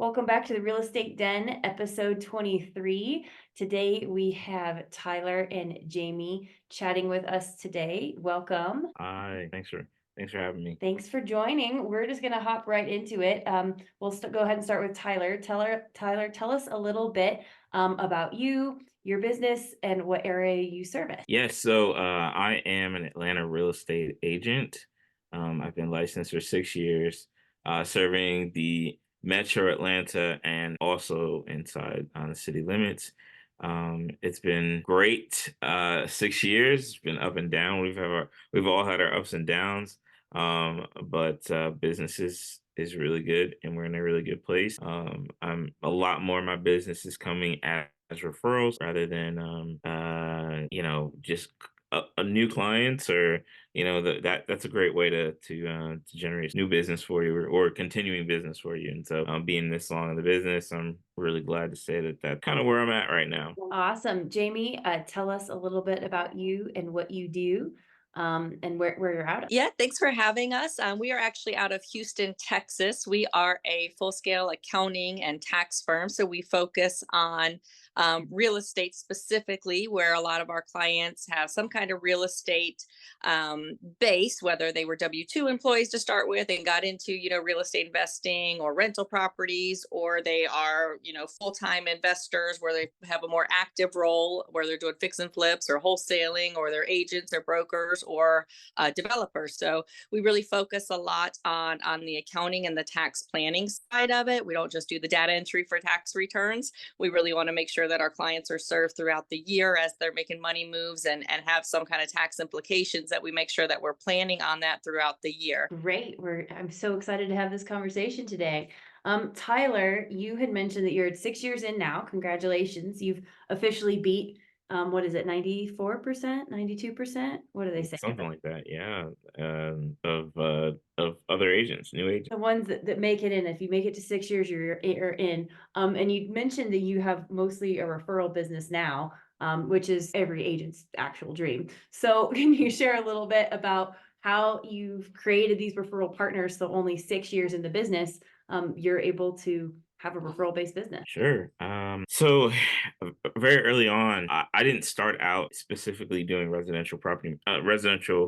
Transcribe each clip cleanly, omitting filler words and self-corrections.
Welcome back to the Real Estate Den, episode 23. Today we have Tyler and Jamie chatting with us today. Welcome. Hi, thanks for having me. Thanks for joining. We're just going to hop right into it. We'll go ahead and start with Tyler. Tyler, tell us a little bit about you, your business, and what area you service. Yes, so I am an Atlanta real estate agent. I've been licensed for 6 years, serving the Metro Atlanta and also inside on the city limits. It's been great. 6 years. It's been up and down. We've all had our ups and downs. But business is really good, and we're in a really good place. I'm a lot more of my business is coming as referrals rather than just a new clients, or that's a great way to generate new business for you, or continuing business for you. And so being this long in the business, I'm really glad to say that that's kind of where I'm at right now. Awesome. Jamie, tell us a little bit about you and what you do, and where you're out of. Yeah, thanks for having us. We are actually out of Houston, Texas. We are a full scale accounting and tax firm. So we focus on real estate specifically, where a lot of our clients have some kind of real estate base, whether they were W-2 employees to start with and got into, real estate investing or rental properties, or they are, full-time investors where they have a more active role where they're doing fix and flips or wholesaling, or they're agents or brokers or developers. So we really focus a lot on the accounting and the tax planning side of it. We don't just do the data entry for tax returns. We really want to make sure that our clients are served throughout the year as they're making money moves and have some kind of tax implications, that we make sure that we're planning on that throughout the year. Great. I'm so excited to have this conversation today. Tyler, you had mentioned that you're at 6 years in now. Congratulations. You've officially beat, what is it, 94%, 92%? What do they say? Something like that, yeah. Of other agents, new agents. The ones that make it in. If you make it to 6 years, you're in. And you mentioned that you have mostly a referral business now, which is every agent's actual dream. So can you share a little bit about how you've created these referral partners, so only 6 years in the business, you're able to have a referral-based business? Sure. So very early on, I didn't start out specifically doing residential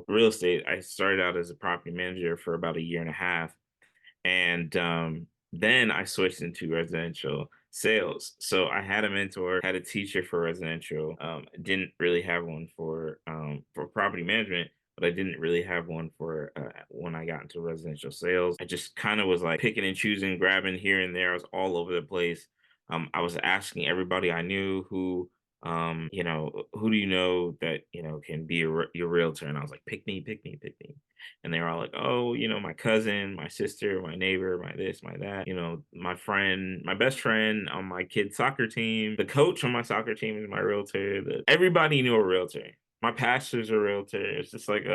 real estate. I started out as a property manager for about a year and a half, and then I switched into residential sales. So I had a mentor, had a teacher for residential. Didn't really have one for property management, but I didn't really have one for when I got into residential sales. I just kind of was like picking and choosing, grabbing here and there. I was all over the place. I was asking everybody I knew who do you know that, can be your realtor? And I was like, pick me, pick me, pick me. And they were all like, oh, my cousin, my sister, my neighbor, my this, my that, my friend, my best friend on my kid's soccer team, the coach on my soccer team is my realtor. Everybody knew a realtor. My pastor's a realtor. It's just like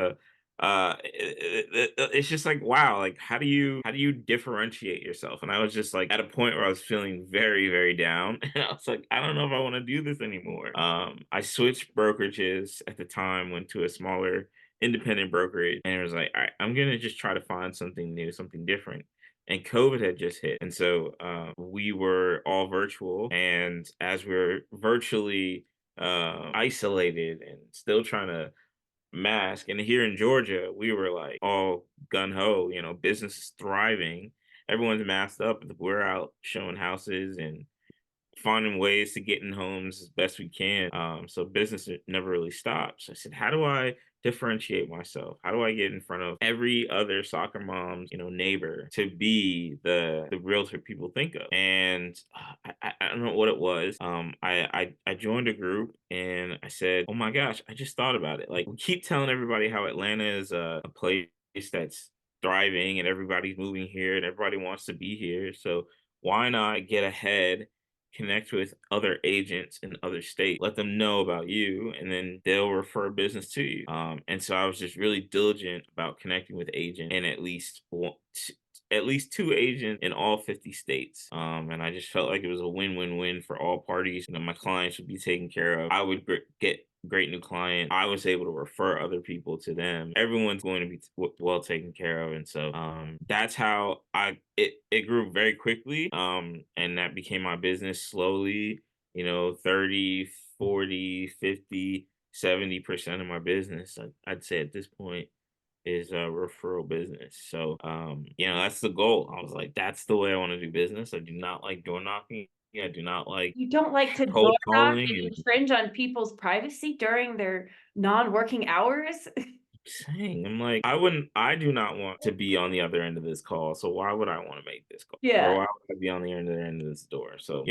it's just like, wow, like how do you differentiate yourself? And I was just like at a point where I was feeling very, very down. And I was like, I don't know if I want to do this anymore. I switched brokerages at the time, went to a smaller independent brokerage, and it was like, all right, I'm gonna just try to find something new, something different. And COVID had just hit, and so we were all virtual. And as we were virtually isolated and still trying to mask, and here in Georgia, we were like all gun ho, business is thriving, everyone's masked up, we're out showing houses and finding ways to get in homes as best we can. So business never really stops. I said, how do I differentiate myself? How do I get in front of every other soccer mom's, neighbor to be the realtor people think of? And I don't know what it was. I joined a group and I said, oh my gosh, I just thought about it. Like, we keep telling everybody how Atlanta is a place that's thriving and everybody's moving here and everybody wants to be here. So why not get ahead, connect with other agents in other states, let them know about you, and then they'll refer business to you. And so I was just really diligent about connecting with agents in at least two agents in all 50 states. And I just felt like it was a win-win-win for all parties. My clients would be taken care of. I would get great new client. I was able to refer other people to them. Everyone's going to be well taken care of. And so that's how it grew very quickly. And that became my business slowly, 30, 40, 50, 70% of my business, I'd say at this point, is a referral business. So, that's the goal. I was like, that's the way I want to do business. I do not like door knocking. I do not like You don't like to cold door knock calling and and infringe on people's privacy during their non-working hours? saying, I'm like, I do not want to be on the other end of this call. So why would I want to make this call? Or Yeah. why would I be on the other end of this door? So,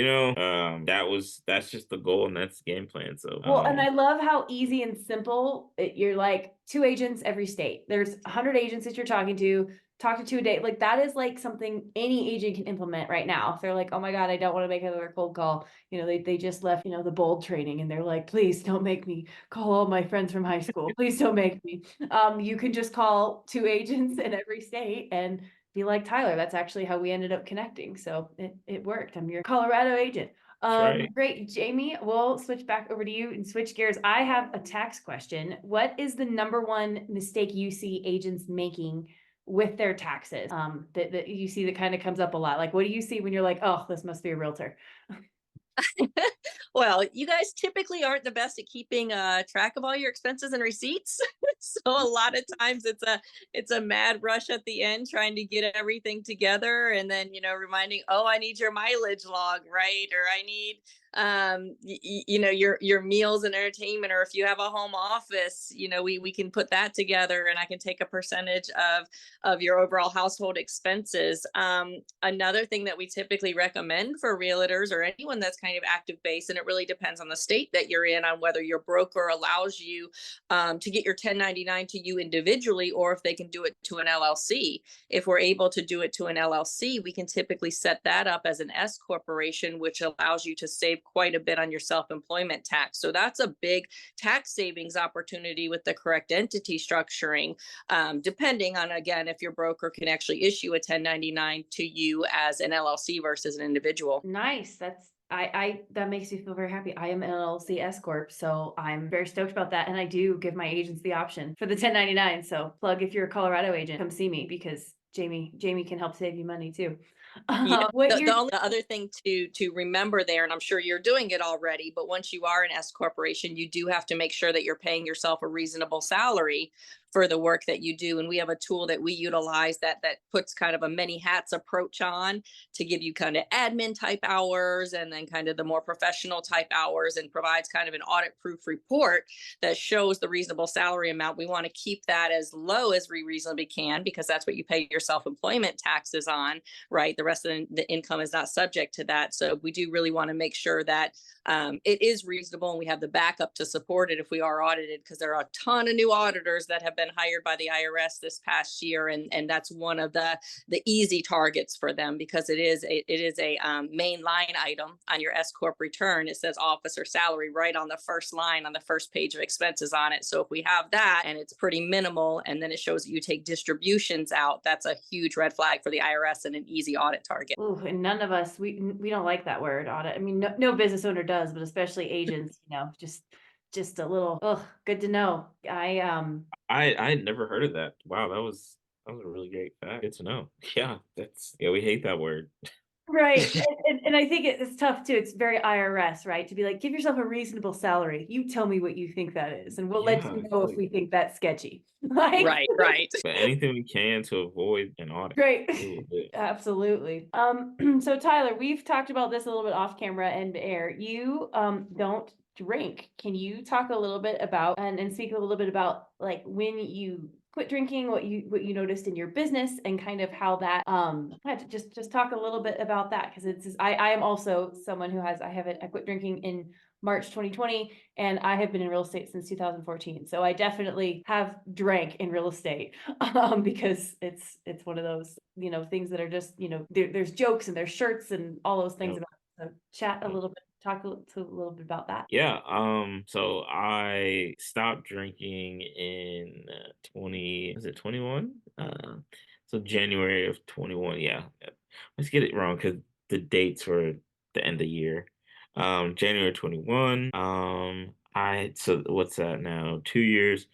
that's just the goal and that's the game plan. So, Well, and I love how easy and simple you're like 2 agents every state. There's 100 agents that you're talking to. Talk to 2 a day. Like that is like something any agent can implement right now. If they're like, oh my God, I don't want to make another cold call. They just left, the bold training and they're like, please don't make me call all my friends from high school. Please don't make me. You can just call 2 agents in every state and be like Tyler. That's actually how we ended up connecting. So it worked. I'm your Colorado agent. that's right. Great. Jamie, we'll switch back over to you and switch gears. I have a tax question. What is the number one mistake you see agents making with their taxes? That you see that kind of comes up a lot. Like, what do you see when you're like, oh, this must be a realtor? Well, you guys typically aren't the best at keeping track of all your expenses and receipts. So a lot of times it's a mad rush at the end trying to get everything together, and then reminding, oh, I need your mileage log, right? Or I need your meals and entertainment, or if you have a home office, we can put that together and I can take a percentage of your overall household expenses. Another thing that we typically recommend for realtors or anyone that's kind of active base, and it really depends on the state that you're in, on whether your broker allows you to get your 1099 to you individually, or if they can do it to an LLC. If we're able to do it to an LLC, we can typically set that up as an S corporation, which allows you to save quite a bit on your self-employment tax. So that's a big tax savings opportunity with the correct entity structuring, depending on, again, if your broker can actually issue a 1099 to you as an LLC versus an individual. Nice. That makes me feel very happy. I am an LLC S Corp, so I'm very stoked about that. And I do give my agents the option for the 1099. So plug, if you're a Colorado agent, come see me because Jamie can help save you money too. Yeah, What the you're only other thing to remember there, and I'm sure you're doing it already, but once you are an S corporation, you do have to make sure that you're paying yourself a reasonable salary for the work that you do. And we have a tool that we utilize that puts kind of a many hats approach on to give you kind of admin type hours and then kind of the more professional type hours, and provides kind of an audit proof report that shows the reasonable salary amount. We want to keep that as low as we reasonably can, because that's what you pay your self-employment taxes on, right? The rest of the income is not subject to that. So we do really want to make sure that it is reasonable, and we have the backup to support it if we are audited, because there are a ton of new auditors that have been hired by the IRS this past year, and that's one of the easy targets for them, because it is a main line item on your S corp return. It says officer salary right on the first line on the first page of expenses on it. So if we have that and it's pretty minimal, and then it shows that you take distributions out, that's a huge red flag for the IRS and an easy audit target. Ooh, and none of us, we don't like that word, audit. I mean, no business owner does, but especially agents, just a little, good to know. I had never heard of that. Wow, that was a really great fact. Good to know. Yeah, we hate that word. Right. And I think it's tough too. It's very IRS, right? To be like, give yourself a reasonable salary. You tell me what you think that is, and we'll let Yeah, you know if we think that's sketchy. Like, Right. but anything we can to avoid an audit. great. We will do it. Absolutely. So Tyler, we've talked about this a little bit off camera and air. You don't drink. Can you talk a little bit about and speak a little bit about like when you quit drinking, what you noticed in your business, and kind of how that just talk a little bit about that, because I am also someone who I quit drinking in March 2020, and I have been in real estate since 2014. So I definitely have drank in real estate because it's one of those, things that are just, there's jokes and there's shirts and all those things Yep. about it. So chat a little bit, talk a little bit about that. Yeah, so I stopped drinking in 21? So January of 21, yeah. Let's get it wrong because the dates were the end of the year. January 21. So what's that now? 2 years,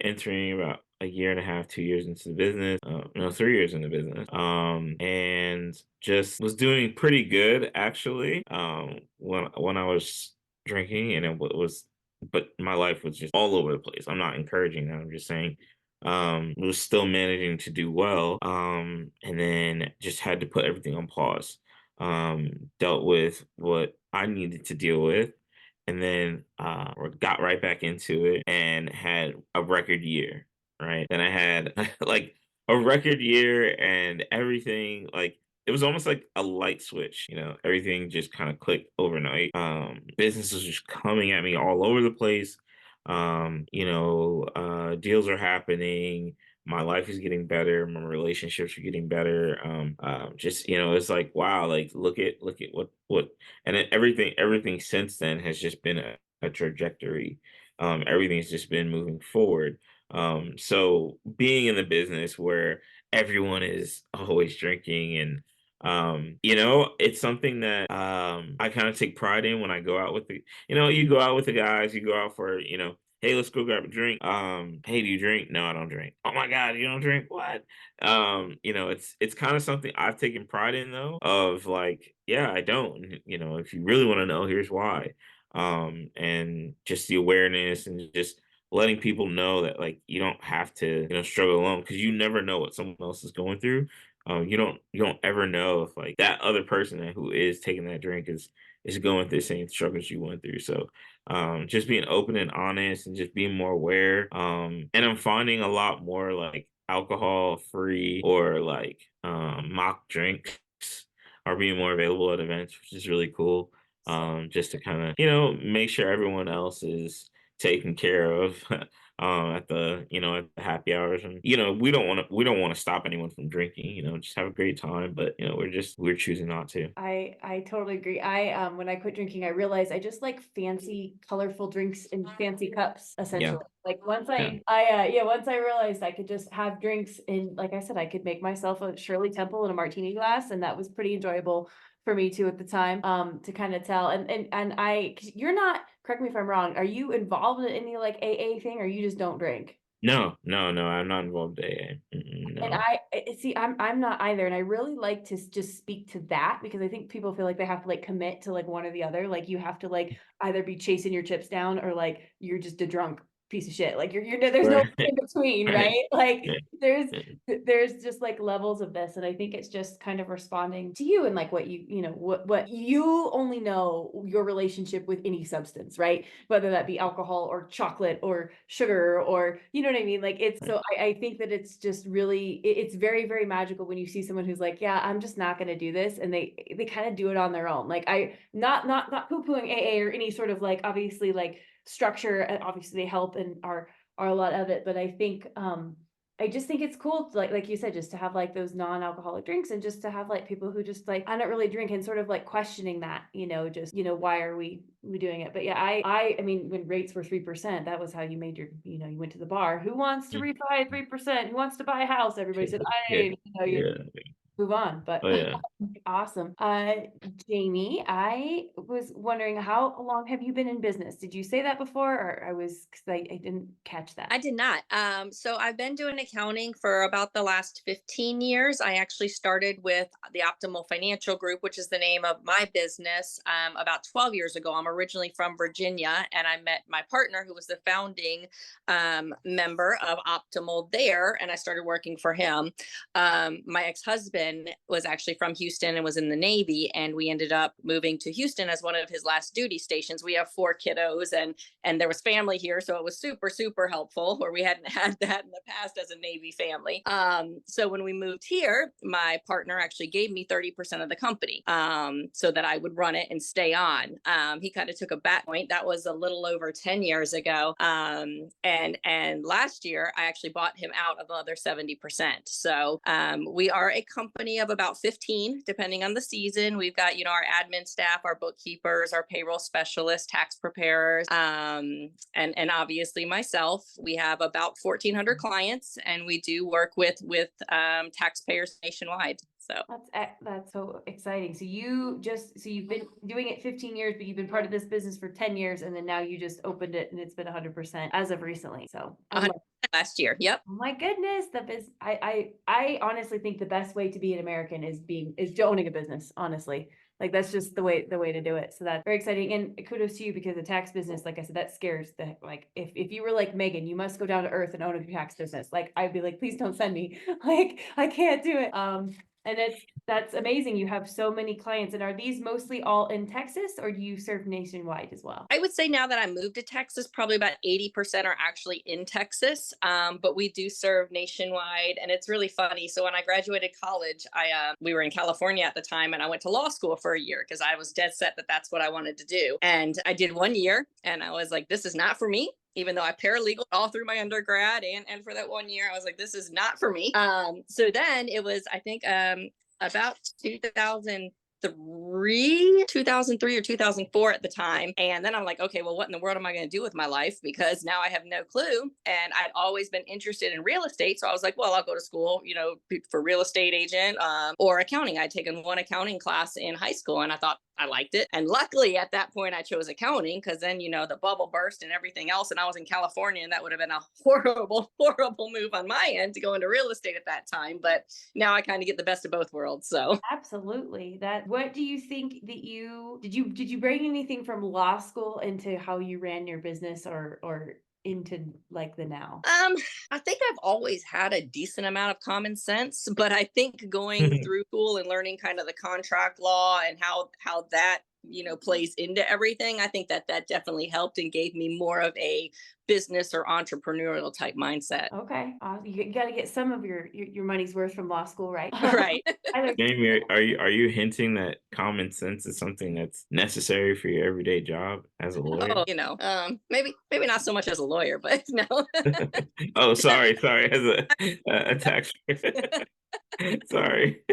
entering about a year and a half, 2 years into the business. No, 3 years in the business. And just was doing pretty good actually. When I was drinking, and but my life was just all over the place. I'm not encouraging that. I'm just saying, was still managing to do well. And then just had to put everything on pause. Dealt with what I needed to deal with, and then got right back into it and had a record year, right? Then I had like a record year, and everything, like, it was almost like a light switch, everything just kind of clicked overnight. Business was just coming at me all over the place. Deals are happening, my life is getting better, my relationships are getting better. Just, it's like, wow, like, look at what and then everything since then has just been a trajectory. Everything's just been moving forward. So being in the business where everyone is always drinking, and it's something that I kind of take pride in when I go out with you go out with the guys, you go out for, hey, let's go grab a drink. Hey, do you drink? No, I don't drink. Oh my God, you don't drink? What? It's kind of something I've taken pride in, though, of like, yeah, I don't. If you really want to know, here's why. And just the awareness, and just letting people know that, like, you don't have to, struggle alone, because you never know what someone else is going through. You don't ever know if, like, that other person who is taking that drink is going through the same struggles you went through. So just being open and honest, and just being more aware. And I'm finding a lot more, like, alcohol free, or like mock drinks are being more available at events, which is really cool. Just to kind of, make sure everyone else is taken care of. At the happy hours, and we don't want to stop anyone from drinking, just have a great time, but we're choosing not to. I totally agree. When I quit drinking, I realized I just like fancy, colorful drinks in fancy cups, Yeah. essentially. Like once Yeah. once I realized I could just have drinks in, like I said, I could make myself a Shirley Temple in a martini glass, and that was pretty enjoyable for me too at the time, to kind of tell. You're not, correct me if I'm wrong, are you involved in any like AA thing, or you just don't drink? No, no, no, I'm not involved in AA. And No. see, I'm not either. And I really like to just speak to that, because I think people feel like they have to like commit to like one or the other. Like you have to like either be chasing your chips down, or like you're just a drunk piece of shit. Like there's no Right. in between, Right. right? Like Yeah. there's Yeah. there's just like levels of this. And I think it's just kind of responding to you, and like what what you only know your relationship with any substance, right? Whether that be alcohol or chocolate or sugar, or you know what I mean? Like it's, Right. so I think that it's just really, it's very, very magical when you see someone who's like, yeah, I'm just not going to do this. And they kind of do it on their own. Like not poo-pooing AA or any sort of like, obviously like structure, and obviously they help and are a lot of it. But I think, I just think it's cool to like you said, just to have like those non-alcoholic drinks, and just to have like people who just like, I don't really drink, and sort of like questioning that, just, why are we doing it? But yeah, I mean, when rates were 3%, that was how you made your, you went to the bar. Who wants to Mm. refi at 3%? Who wants to buy a house? Everybody said, Yeah. you Yeah. move on. But Oh yeah. awesome. Jamie, I was wondering, how long have you been in business? Did you say that before, or because I didn't catch that? I did not. So I've been doing accounting for about the last 15 years. I actually started with the Optimal Financial Group, which is the name of my business, about 12 years ago. I'm originally from Virginia, and I met my partner, who was the founding member of Optimal there, and I started working for him. My ex-husband was actually from Houston and was in the Navy, and we ended up moving to Houston as one of his last duty stations. We have 4 kiddos, and there was family here, so it was super, super helpful, where we hadn't had that in the past as a Navy family. So when we moved here, my partner actually gave me 30% of the company, so that I would run it and stay on. He kind of took a back point. That was a little over 10 years ago. And last year, I actually bought him out of the other 70%. So we are a company of about 15, depending on the season. We've got, our admin staff, our bookkeepers, our payroll specialists, tax preparers, and obviously myself. We have about 1,400 clients, and we do work with taxpayers nationwide. So That's so exciting. So you've been doing it 15 years, but you've been part of this business for 10 years, and then now you just opened it and it's been 100% as of recently. So I 100% love. last year. Yep. Oh my goodness, I honestly think the best way to be an American is owning a business, honestly. Like that's just the way to do it. So that's very exciting. And kudos to you because the tax business, like I said, that scares the like if you were like Megan, you must go down to earth and own a tax business. Like I'd be like, please don't send me. Like I can't do it. And that's amazing. You have so many clients. And are these mostly all in Texas or do you serve nationwide as well? I would say now that I moved to Texas, probably about 80% are actually in Texas, but we do serve nationwide, and it's really funny. So when I graduated college, we were in California at the time, and I went to law school for a year because I was dead set that that's what I wanted to do. And I did 1 year, and I was like, this is not for me. Even though I paralegal all through my undergrad and for that 1 year, I was like, this is not for me. So then it was, I think, about 2003 or 2004 at the time. And then I'm like, okay, well, what in the world am I going to do with my life? Because now I have no clue. And I'd always been interested in real estate. So I was like, well, I'll go to school, for real estate agent or accounting. I'd taken one accounting class in high school and I thought I liked it. And luckily at that point I chose accounting because then, the bubble burst and everything else. And I was in California and that would have been a horrible, horrible move on my end to go into real estate at that time. But now I kind of get the best of both worlds. So Absolutely. What do you think that did you bring anything from law school into how you ran your business or into like the now? I think I've always had a decent amount of common sense, but I think going through school and learning kind of the contract law and how that plays into everything, I think that definitely helped and gave me more of a business or entrepreneurial type mindset. Okay. You got to get some of your money's worth from law school, right? Right. Either Jamie, are you hinting that common sense is something that's necessary for your everyday job as a lawyer? Oh, maybe not so much as a lawyer, but no. Oh, sorry, as a tax. Sorry.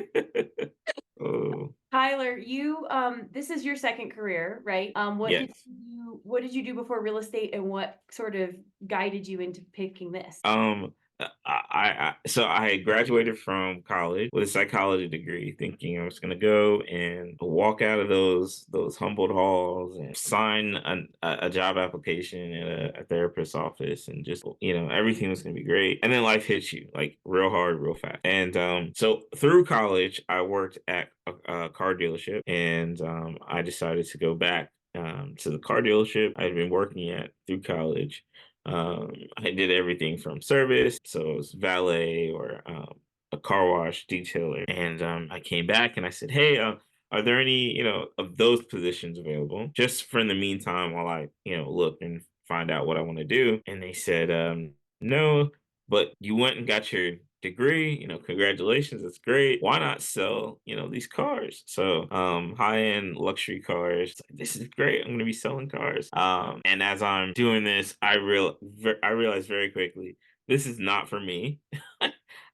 Oh, Tyler, this is your second career, right? yes. What did you do before real estate and what sort of guided you into picking this? So I graduated from college with a psychology degree, thinking I was going to go and walk out of those Humboldt halls and sign a job application at a therapist's office, and just everything was going to be great. And then life hits you like real hard, real fast. And so through college, I worked at a car dealership, and I decided to go back to the car dealership I'd been working at through college. I did everything from service, so it was valet or a car wash detailer. And I came back and I said, "Hey, are there any of those positions available? Just for in the meantime, while I look and find out what I want to do." And they said, "No, but you went and got your degree, congratulations, it's great. Why not sell, these cars?" So high-end luxury cars. It's like, this is great. I'm gonna be selling cars. And as I'm doing this, I realized very quickly this is not for me.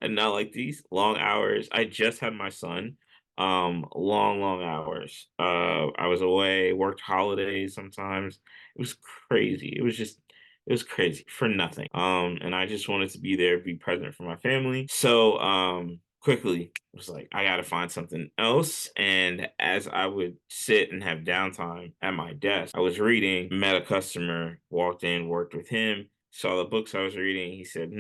And not like these long hours. I just had my son. Long hours. I was away, worked holidays sometimes. It was crazy. It was crazy for nothing. And I just wanted to be there, be present for my family. So, quickly was like, I gotta find something else. And as I would sit and have downtime at my desk, I was reading, met a customer, walked in, worked with him, saw the books I was reading. He said,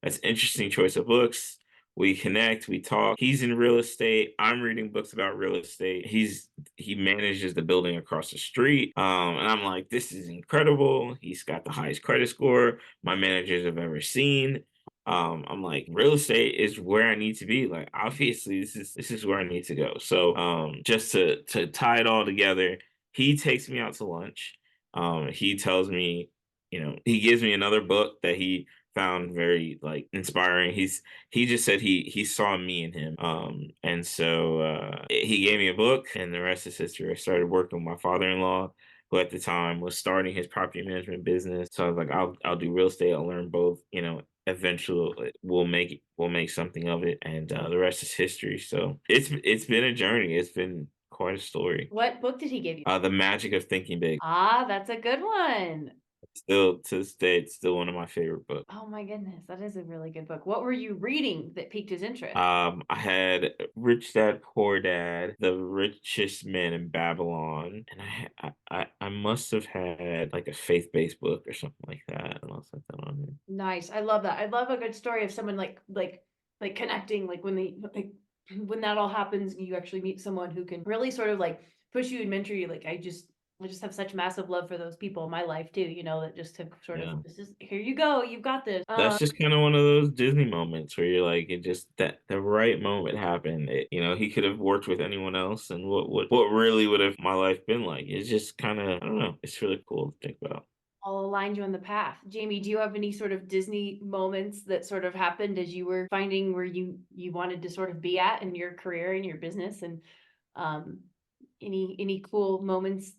that's an interesting choice of books. We connect, we talk. He's in real estate. I'm reading books about real estate. He manages the building across the street. And I'm like, this is incredible. He's got the highest credit score my managers have ever seen. I'm like, real estate is where I need to be. Like, obviously, this is where I need to go. So, just to tie it all together, he takes me out to lunch. He tells me, he gives me another book that he found very like inspiring. He just said he saw me in him. And so he gave me a book, and the rest is history. I started working with my father-in-law, who at the time was starting his property management business. So I was like, I'll do real estate. I'll learn both. Eventually we'll make something of it, and the rest is history. So it's been a journey. It's been quite a story. What book did he give you? The Magic of Thinking Big. Ah, that's a good one. Still to this day, it's still one of my favorite books. Oh my goodness, that is a really good book. What were you reading that piqued his interest? I had Rich Dad Poor Dad, The Richest Man in Babylon, and I must have had like a faith-based book or something like that, and I'll set that on there. Nice. I love that. I love a good story of someone like connecting, like when when that all happens, you actually meet someone who can really sort of like push you and mentor you. Like I just have such massive love for those people in my life too, that just have sort of, Yeah. this is, here you go, you've got this. That's just kind of one of those Disney moments where you're like, it just that the right moment happened. He could have worked with anyone else, and what really would have my life been like? It's just kind of, I don't know. It's really cool to think about. All aligned you on the path. Jamie, do you have any sort of Disney moments that sort of happened as you were finding where you wanted to sort of be at in your career and your business, and um any cool moments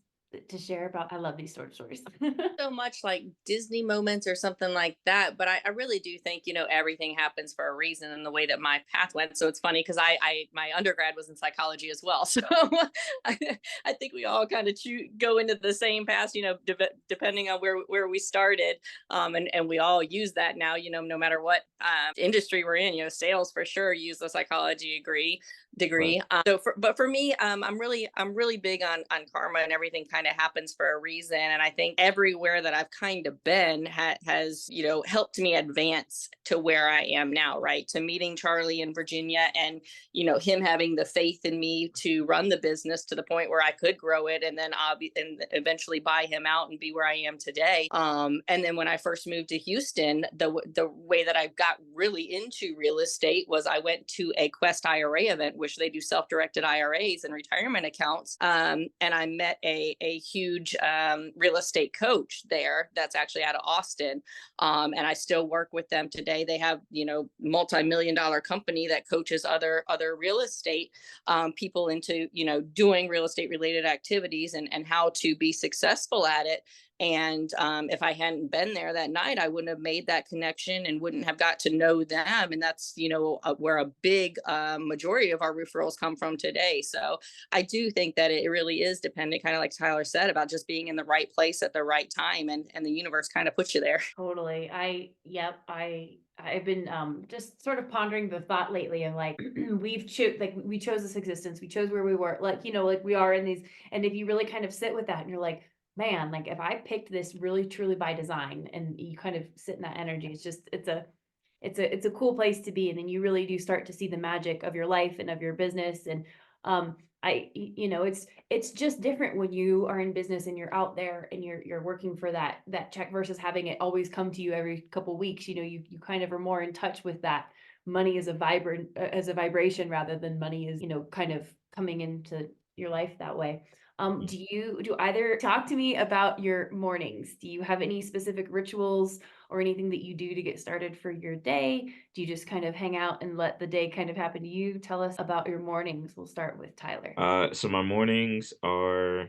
to share about? I love these sort of stories. So much like Disney moments or something like that. But I really do think, everything happens for a reason in the way that my path went. So it's funny because my undergrad was in psychology as well. So I, I think we all kind of go into the same path, depending on where we started. And we all use that now, no matter what industry we're in, sales for sure use the psychology degree. But for me, I'm really big on karma, and everything kind of happens for a reason. And I think everywhere that I've kind of been has helped me advance to where I am now, right? To meeting Charlie in Virginia, and him having the faith in me to run the business to the point where I could grow it, and then and eventually buy him out and be where I am today. And then when I first moved to Houston, the way that I got really into real estate was I went to a Quest IRA event, which they do self-directed IRAs and retirement accounts. And I met a huge real estate coach there that's actually out of Austin. And I still work with them today. They have, multi-million-dollar company that coaches other real estate people into, doing real estate related activities and how to be successful at it. And if I hadn't been there that night, I wouldn't have made that connection and wouldn't have got to know them. And that's, where a big majority of our referrals come from today. So I do think that it really is dependent, kind of like Tyler said, about just being in the right place at the right time. And the universe kind of puts you there. Totally. I've been just sort of pondering the thought lately, and like we chose this existence, we chose where we were, like like we are in these. And if you really kind of sit with that, and you're like, man, like if I picked this really truly by design, and you kind of sit in that energy, it's a cool place to be. And then you really do start to see the magic of your life and of your business. And it's just different when you are in business and you're out there and you're working for that check versus having it always come to you every couple weeks. You kind of are more in touch with that money as a vibration, rather than money is kind of coming into your life that way. Do either talk to me about your mornings? Do you have any specific rituals or anything that you do to get started for your day? Do you just kind of hang out and let the day kind of happen to you? Tell us about your mornings. We'll start with Tyler. So my mornings are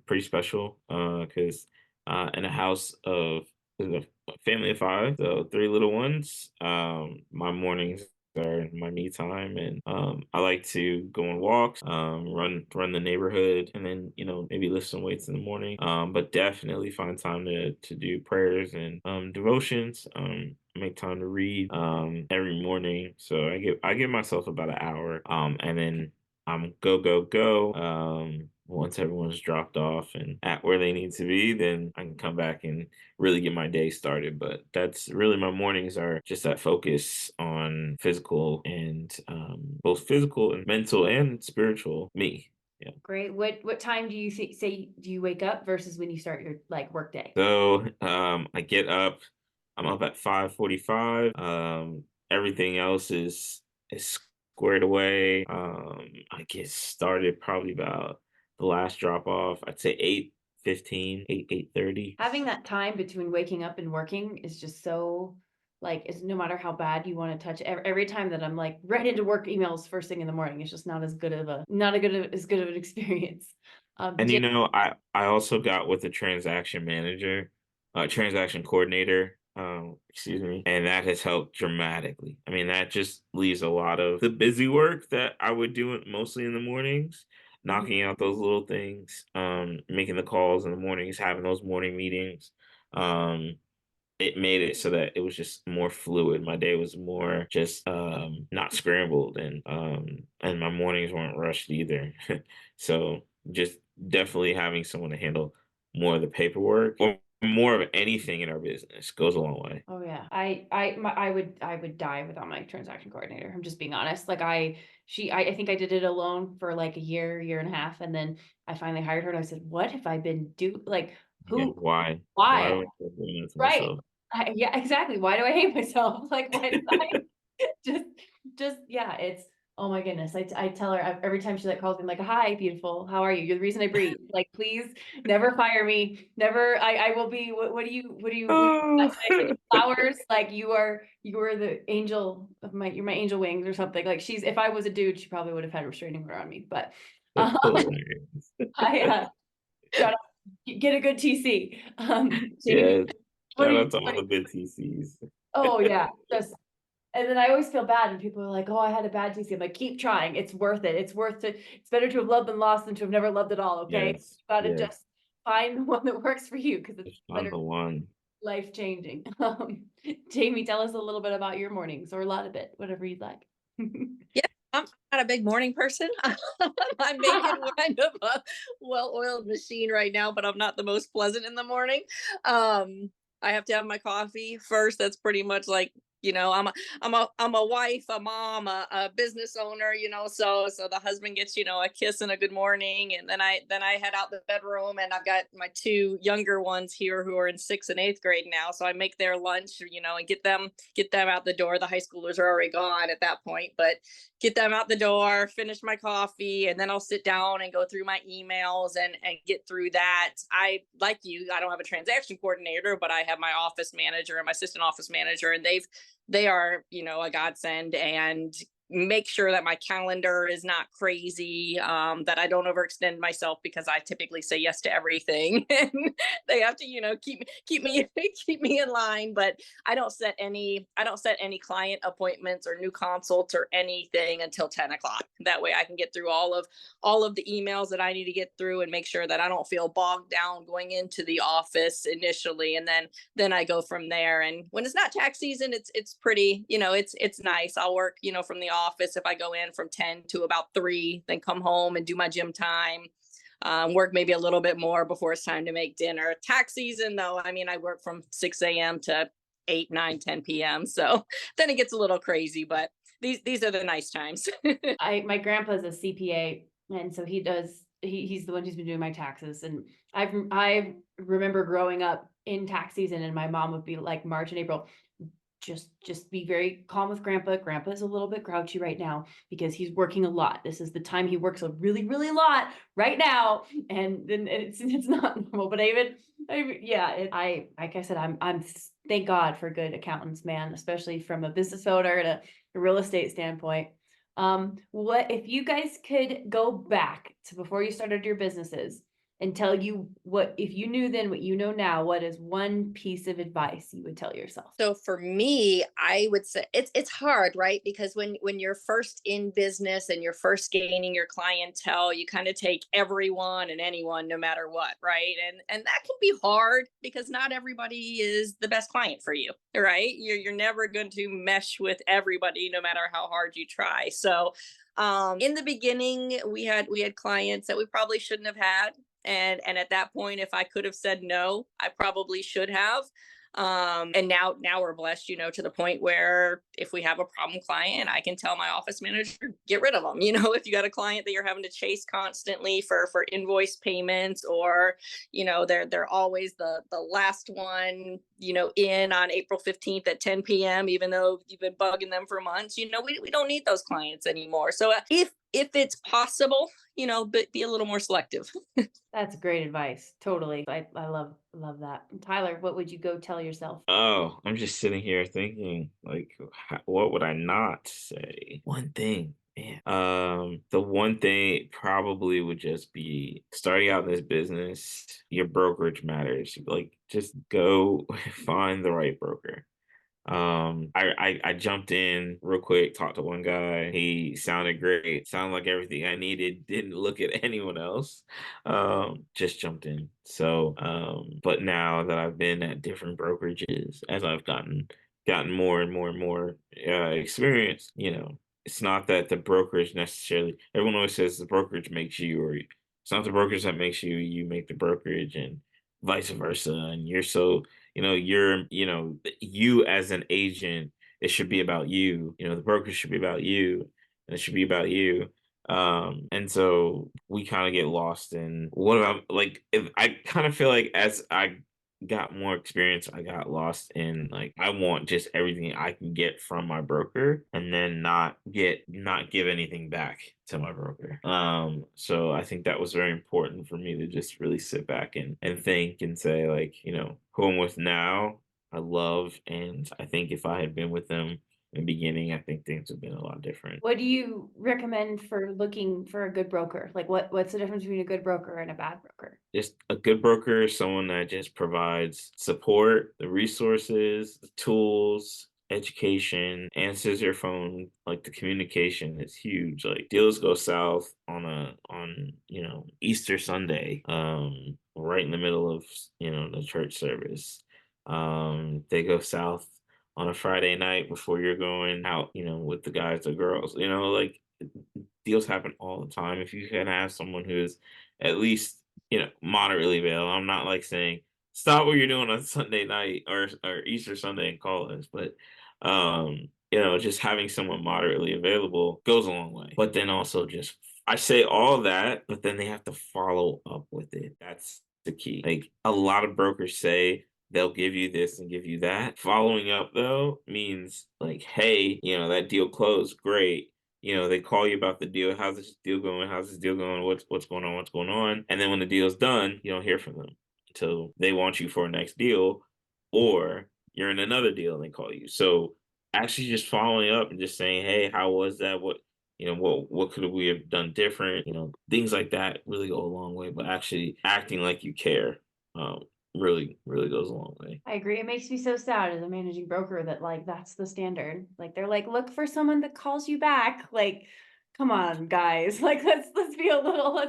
pretty special because in a house of there's a family of five, so three little ones. My mornings are my me time, and I like to go on walks, run the neighborhood, and then maybe lift some weights in the morning. But definitely find time to do prayers and devotions. Make time to read every morning. So I give myself about an hour, and then go, go, go. Once everyone's dropped off and at where they need to be, then I can come back and really get my day started. But that's really, my mornings are just that focus on physical and both physical and mental and spiritual me. Yeah. Great. What time do you say do you wake up versus when you start your like work day? So I get up. I'm up at 5:45. Everything else is squared away. I get started probably about the last drop off. I'd say 8:15, 8:30. Having that time between waking up and working is just so, like, it's no matter how bad you want to touch, every time that I'm like right into work emails first thing in the morning, it's just not as good of an experience. And I also got with a transaction manager, transaction coordinator, excuse me, and that has helped dramatically. I mean, that just leaves a lot of the busy work that I would do it mostly in the mornings, knocking out those little things, making the calls in the mornings, having those morning meetings, it made it so that it was just more fluid. My day was more just not scrambled, and my mornings weren't rushed either. So just definitely having someone to handle more of the paperwork or more of anything in our business goes a long way. Oh yeah. I would die without my transaction coordinator. I'm just being honest. Like I think I did it alone for like a year and a half. And then I finally hired her and I said, what have I been like, Yeah, who, why why? would I doing that to Right. myself? Yeah, exactly. Why do I hate myself? Like, why did I just, yeah, it's, oh my goodness. I tell her every time she like calls me, I'm like, hi, beautiful. How are you? You're the reason I breathe. Like, please never fire me. Never, I will be, Oh. should I send you flowers? Like you are the angel of you're my angel wings or something. Like if I was a dude, she probably would have had a restraining order on me, but, That's um, hilarious. I, shout out, get a good TC. Jamie, Yeah, what are shout you out to all doing? the good TCs. Oh yeah, just and then I always feel bad when people are like, "Oh, I had a bad TC." I'm like, "Keep trying. It's worth it. It's worth it. It's better to have loved than lost than to have never loved at all." Okay, you Yes, gotta yes. just find the one that works for you because it's Just on literally the one. life changing. Jamie, tell us a little bit about your mornings, or a lot of it, whatever you'd like. Yeah, I'm not a big morning person. I'm making kind of a well-oiled machine right now, but I'm not the most pleasant in the morning. I have to have my coffee first. That's pretty much like, I'm a wife, a mom, a business owner, so the husband gets, a kiss and a good morning. And then I head out the bedroom, and I've got my two younger ones here who are in 6th and 8th grade now. So I make their lunch, and get them out the door. The high schoolers are already gone at that point, but get them out the door, finish my coffee, and then I'll sit down and go through my emails and get through that. I, like you, I don't have a transaction coordinator, but I have my office manager and my assistant office manager, and they are, a godsend, and make sure that my calendar is not crazy, that I don't overextend myself, because I typically say yes to everything. And they have to, keep me keep me in line. But I don't set any client appointments or new consults or anything until 10 o'clock. That way I can get through all of the emails that I need to get through, and make sure that I don't feel bogged down going into the office initially. And then I go from there. And when it's not tax season, it's pretty, it's nice. I'll work, from the office if I go in from 10 to about 3, then come home and do my gym time. Work maybe a little bit more before it's time to make dinner. Tax season, though, I mean, I work from 6 a.m. to 8, 9, 10 p.m. So then it gets a little crazy, but these are the nice times. My grandpa's a CPA, and so he's the one who's been doing my taxes. And I remember growing up in tax season, and my mom would be like, March and April, just be very calm with grandpa. Grandpa is a little bit grouchy right now because he's working a lot. This is the time he works a really, really lot right now. And then it's not normal, but like I said, I'm thank God for good accountants, man, especially from a business owner and a real estate standpoint. What if you guys could go back to before you started your businesses and tell you what, if you knew then what you know now, what is one piece of advice you would tell yourself? So for me, I would say it's hard, right? Because when you're first in business and you're first gaining your clientele, you kind of take everyone and anyone no matter what, right? And that can be hard, because not everybody is the best client for you, right? You're never going to mesh with everybody no matter how hard you try. So in the beginning, we had clients that we probably shouldn't have had. And at that point, if I could have said no, I probably should have. And now we're blessed, to the point where if we have a problem client, I can tell my office manager, get rid of them. If you got a client that you're having to chase constantly for invoice payments, or they're always the last one, in on April 15th at 10 p.m., even though you've been bugging them for months, we don't need those clients anymore. So if it's possible, but be a little more selective. That's great advice. Totally. I love that. Tyler, what would you go tell yourself? Oh, I'm just sitting here thinking, like, what would I not say? One thing, man. The one thing probably would just be starting out in this business. Your brokerage matters. Like, just go find the right broker. I jumped in real quick, talked to one guy. He sounded great, sounded like everything I needed, didn't look at anyone else. Just jumped in. So, but now that I've been at different brokerages, as I've gotten more and more and more experience, it's not that the brokerage necessarily, everyone always says the brokerage makes you, or it's not the brokerage that makes you, you make the brokerage, and vice versa. And you as an agent, it should be about you. The brokerage should be about you, and it should be about you. And so we kind of get lost in what about, like, if I kind of feel like as I got more experience, I got lost in, like, I want just everything I can get from my broker, and then not give anything back to my broker. So I think that was very important for me to just really sit back and think and say, like, who I'm with now, I love, and I think if I had been with them in the beginning, I think things would have been a lot different. What do you recommend for looking for a good broker? Like what's the difference between a good broker and a bad broker? Just a good broker is someone that just provides support, the resources, the tools, education, answers your phone. Like, the communication is huge. Like, deals go south on Easter Sunday, right in the middle of the church service. They go south on a Friday night before you're going out, with the guys or girls. Like, deals happen all the time. If you can have someone who is at least moderately available. I'm not like saying stop what you're doing on Sunday night or Easter Sunday and call us, but just having someone moderately available goes a long way. But then also, just, I say all that, but then they have to follow up with it. That's the key. Like, a lot of brokers say they'll give you this and give you that. Following up, though, means, like, hey, that deal closed, great. They call you about the deal. How's this deal going? How's this deal going? What's going on? What's going on? And then when the deal's done, you don't hear from them until they want you for a next deal, or you're in another deal and they call you. So actually just following up and just saying, hey, how was that? What could we have done different? Things like that really go a long way. But actually acting like you care, really, really goes a long way. I agree. It makes me so sad as a managing broker that, like, that's the standard. Like, they're like, look for someone that calls you back. Like, come on, guys. Like, let's be a little,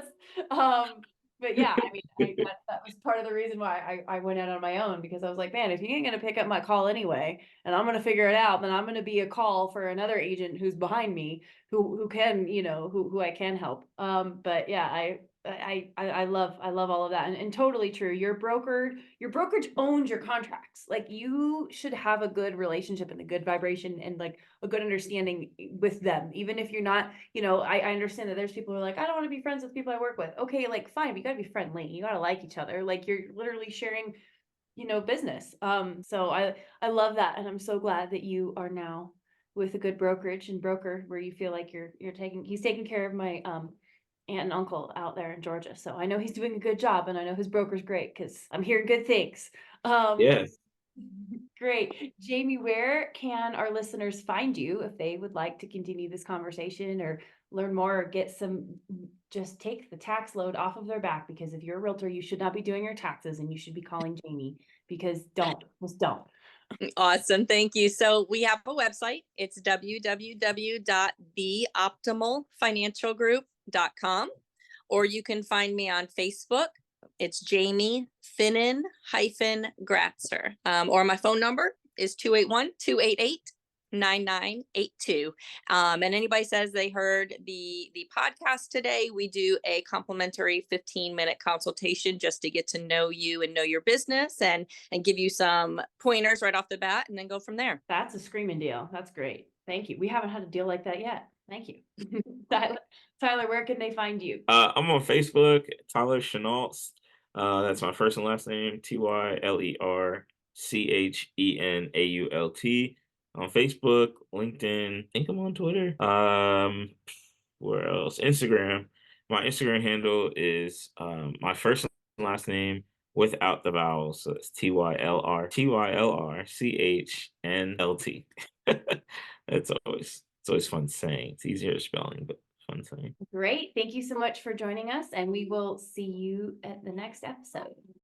but yeah, I mean, that was part of the reason why I went out on my own, because I was like, man, if you ain't gonna pick up my call anyway, and I'm gonna figure it out, then I'm gonna be a call for another agent who's behind me, who can, who I can help. But yeah, I love all of that, and totally true. Your brokerage owns your contracts. Like, you should have a good relationship and a good vibration and, like, a good understanding with them, even if you're not. I understand that there's people who are like, I don't want to be friends with people I work with. Okay, like, fine, but you gotta be friendly. You gotta like each other. Like, you're literally sharing, business. So I love that, and I'm so glad that you are now with a good brokerage and broker where you feel like he's taking care of my aunt and uncle out there in Georgia. So I know he's doing a good job, and I know his broker's great because I'm hearing good things. Yes. Great. Jamie, where can our listeners find you if they would like to continue this conversation or learn more, or just take the tax load off of their back? Because if you're a realtor, you should not be doing your taxes, and you should be calling Jamie, because just don't. Awesome. Thank you. So we have a website. It's www.theoptimalfinancialgroup.com, or you can find me on Facebook. It's Jamie Finnen-Gratzer. Or my phone number is 281-288-9982. And anybody says they heard the podcast today, we do a complimentary 15-minute consultation just to get to know you and know your business, and give you some pointers right off the bat, and then go from there. That's a screaming deal. That's great. Thank you. We haven't had a deal like that yet. Thank you. Tyler, where can they find you? I'm on Facebook, Tyler Chenault. That's my first and last name, TYLERCHENAULT. On Facebook, LinkedIn, I think I'm on Twitter. Where else? Instagram. My Instagram handle is my first and last name without the vowels. So it's TYLRCHNLT. It's always fun saying. It's easier spelling, but fun saying. Great. Thank you so much for joining us, and we will see you at the next episode.